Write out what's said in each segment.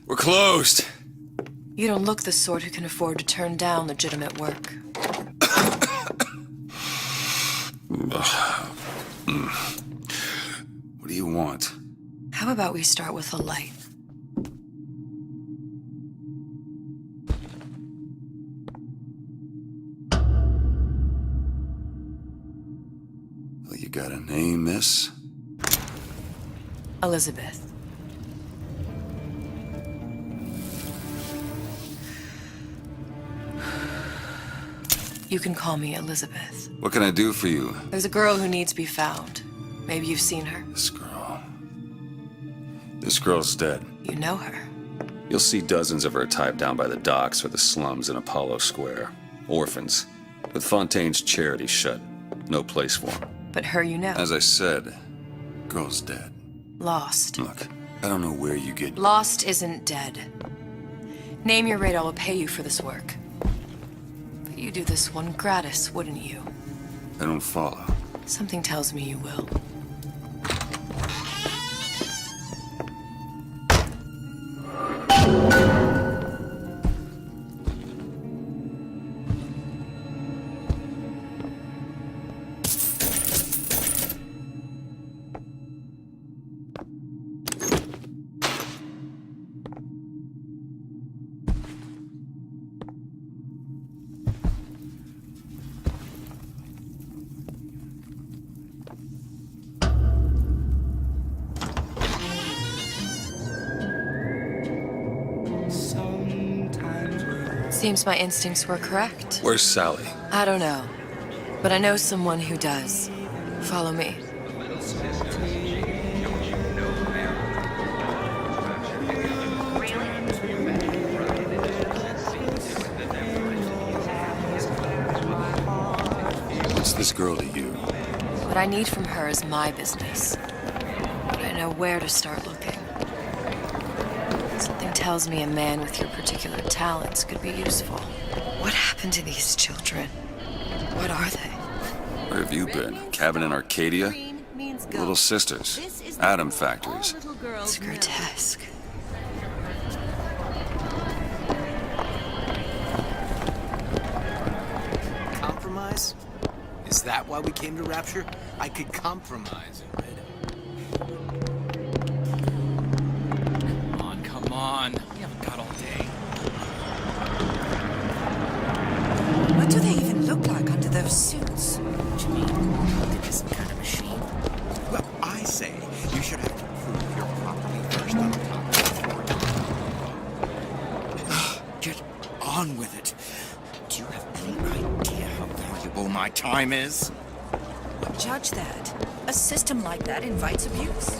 We're closed. You don't look the sort who can afford to turn down legitimate work. What do you want? How about we start with a light? Well, you got a name, miss? Elizabeth. You can call me Elizabeth. What can I do for you? There's a girl who needs to be found. Maybe you've seen her. This girl. This girl's dead. You know her. You'll see dozens of her tied down by the docks or the slums in Apollo Square. Orphans. With Fontaine's charity shut. No place for them. But her you know. As I said, girl's dead. Lost. Look, I don't know where you get... Lost isn't dead. Name your rate, I will pay you for this work. But you do this one gratis, wouldn't you? I don't follow. Something tells me you will. Seems my instincts were correct. Where's Sally? I don't know, but I know someone who does. Follow me. What's this girl to you? What I need from her is my business. But I know where to start looking. Something tells me a man with your particular talents could be useful. What happened to these children? What are they? Where have you been? Cabin in Arcadia? Little sisters. Atom factories. It's grotesque. Compromise? Is that why we came to Rapture? I could compromise it, right? Come on. We haven't got all day. What do they even look like under those suits? What do you mean? Think it's some kind of machine? Well, I say you should have to prove you're properly versed on the topic. Get on with it. Do you have any idea how valuable my time is? Judge that. A system like that invites abuse.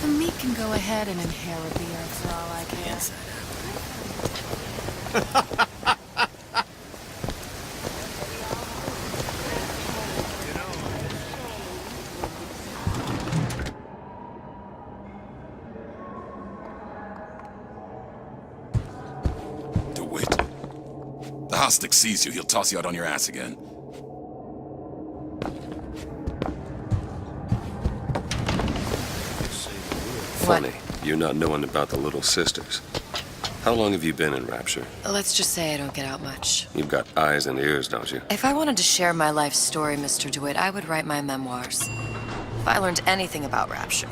The meat can go ahead and inherit the earth for all I care. DeWitt. The Hostic sees you, he'll toss you out on your ass again. Funny, you're not knowing about the little sisters. How long have you been in Rapture? Let's just say I don't get out much. You've got eyes and ears, don't you? If I wanted to share my life story, Mr. DeWitt, I would write my memoirs. If I learned anything about Rapture,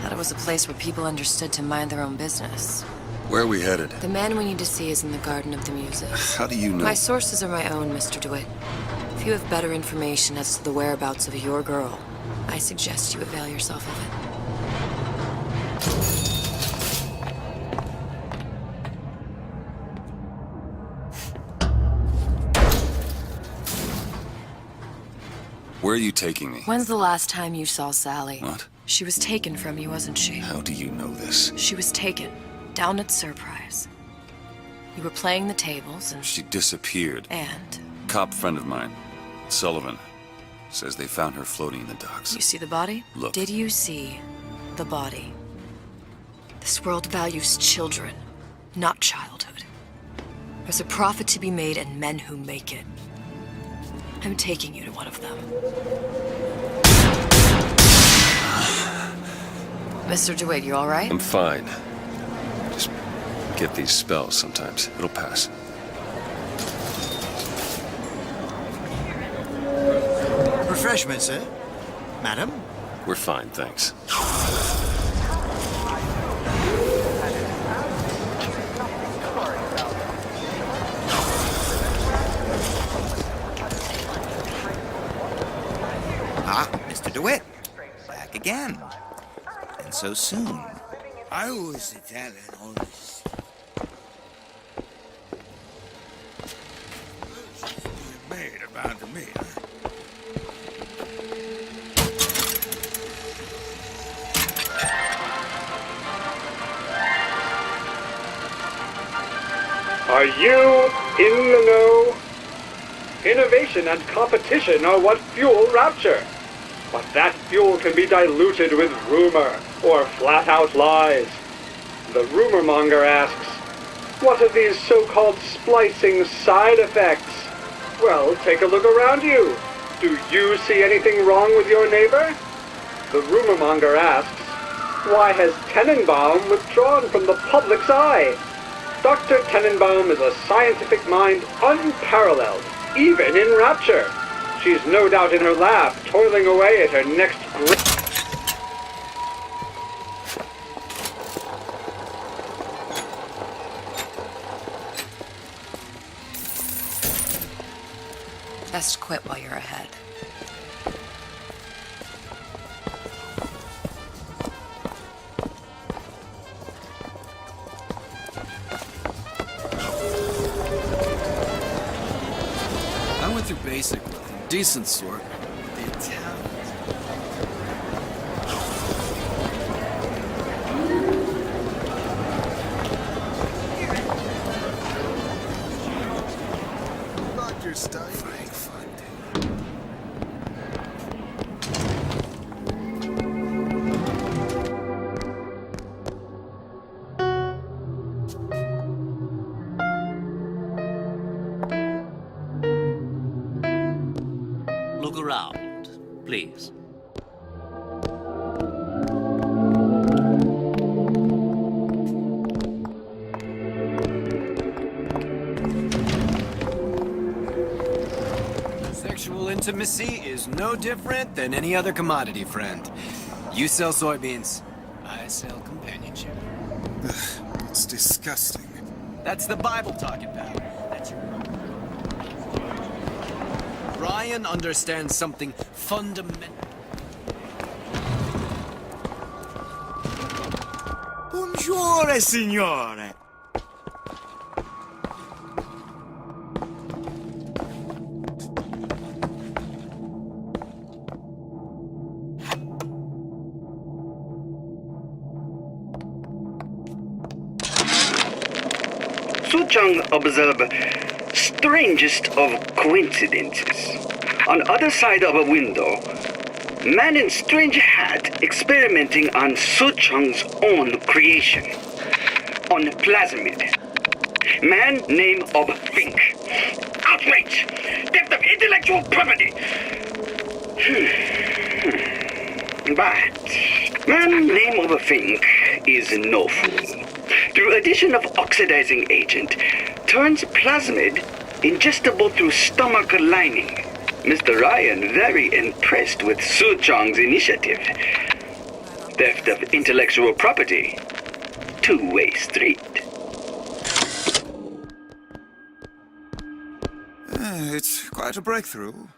that it was a place where people understood to mind their own business. Where are we headed? The man we need to see is in the Garden of the Muses. How do you know? My sources are my own, Mr. DeWitt. If you have better information as to the whereabouts of your girl, I suggest you avail yourself of it. Where are you taking me? When's the last time you saw Sally? What? She was taken from you, wasn't she? How do you know this? She was taken, down at Surprise. You were playing the tables and... She disappeared. And? Cop friend of mine, Sullivan, says they found her floating in the docks. You see the body? Look. Did you see the body? This world values children, not childhood. There's a profit to be made and men who make it. I'm taking you to one of them. Mr. DeWitt, you all right? I'm fine. Just get these spells sometimes. It'll pass. Refreshments, sir? Madam? We're fine, thanks. Ah, Mr. DeWitt. Back again. And so soon. I was Italian, always. Made about me, huh? Are you in the know? Innovation and competition are what fuel Rapture. But that fuel can be diluted with rumor or flat-out lies. The rumor monger asks, what are these so-called splicing side effects? Well, take a look around you. Do you see anything wrong with your neighbor? The rumor monger asks, why has Tenenbaum withdrawn from the public's eye? Dr. Tenenbaum is a scientific mind unparalleled, even in Rapture. She's no doubt in her lab, toiling away at her next great... Best quit while you're ahead. I went through basic with them. Decent sort. The Italians. Dr. Stein. Frank Fun. Look around, please. Sexual intimacy is no different than any other commodity, friend. You sell soybeans. I sell companionship. It's disgusting. That's the Bible talking about. That's your... Ryan understands something fundamental. Buongiorno, signore. Suchang observe strangest of coincidences. On other side of a window, man in strange hat experimenting on Suchang's own creation. On plasmid. Man name of Fink. Outrage! Theft of intellectual property! But man name of Fink is no fool. Through addition of oxidizing agent, turns plasmid ingestible through stomach lining. Mr. Ryan very impressed with Su Chong's initiative. Theft of intellectual property. Two-way street. It's quite a breakthrough.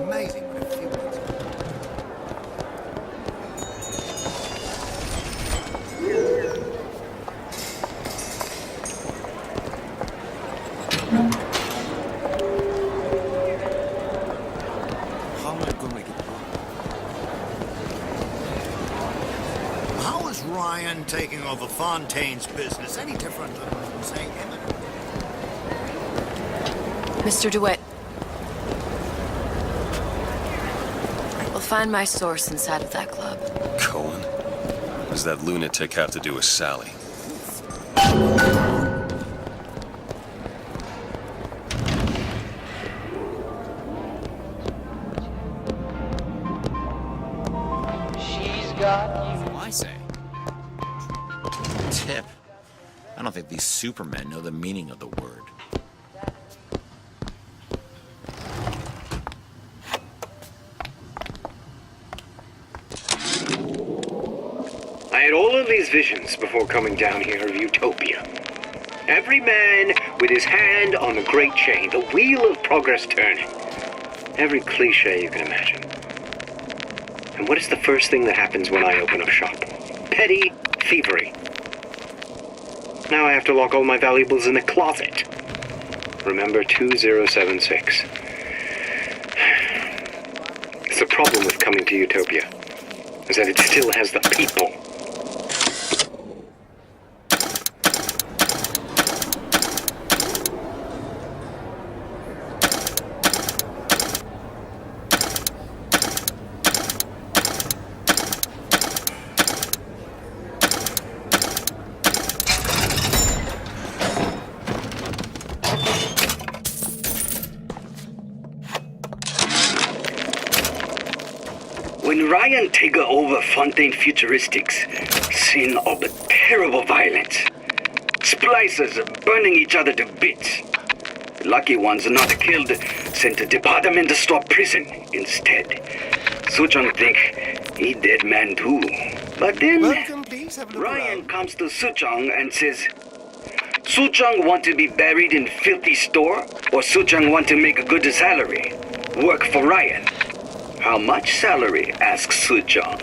Amazing what it feels. How am I gonna make it work? How is Ryan taking over Fontaine's business any different than, say, Emmett? Mr. DeWitt. We'll find my source inside of that club. Cohen? What does that lunatic have to do with Sally? I say. Tip. I don't think these supermen know the meaning of the word. I had all of these visions before coming down here of Utopia. Every man with his hand on the great chain, the wheel of progress turning. Every cliche you can imagine. And what is the first thing that happens when I open up shop? Petty thievery. Now I have to lock all my valuables in the closet. Remember 2076. It's the problem with coming to Utopia, is that it still has the people. When Ryan take over Fontaine Futuristics, scene of terrible violence. Splicers burning each other to bits. Lucky ones not killed, sent to department store prison instead. Suchong think he dead man too. But then Ryan comes to Suchong and says, Suchong want to be buried in filthy store, or Suchong want to make a good salary? Work for Ryan. How much salary? Asks Suchong.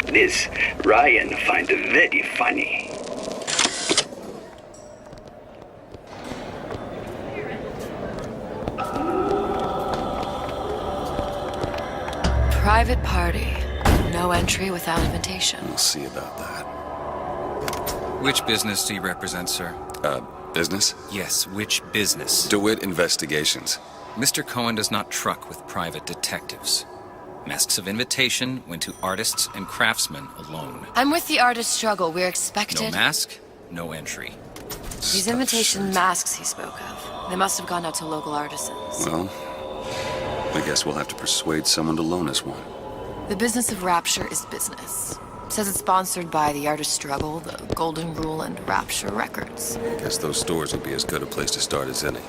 This Ryan find very funny. Private party. No entry without invitation. We'll see about that. Which business do you represent, sir? Business? Yes, which business? DeWitt Investigations. Mr. Cohen does not truck with private detectives. Masks of invitation went to artists and craftsmen alone. I'm with the artist struggle. We're expected. No mask, no entry. These invitation masks he spoke of. They must have gone out to local artisans. Well, I guess we'll have to persuade someone to loan us one. The business of Rapture is business. Says it's sponsored by the Artist Struggle, the Golden Rule, and Rapture Records. I guess those stores would be as good a place to start as any.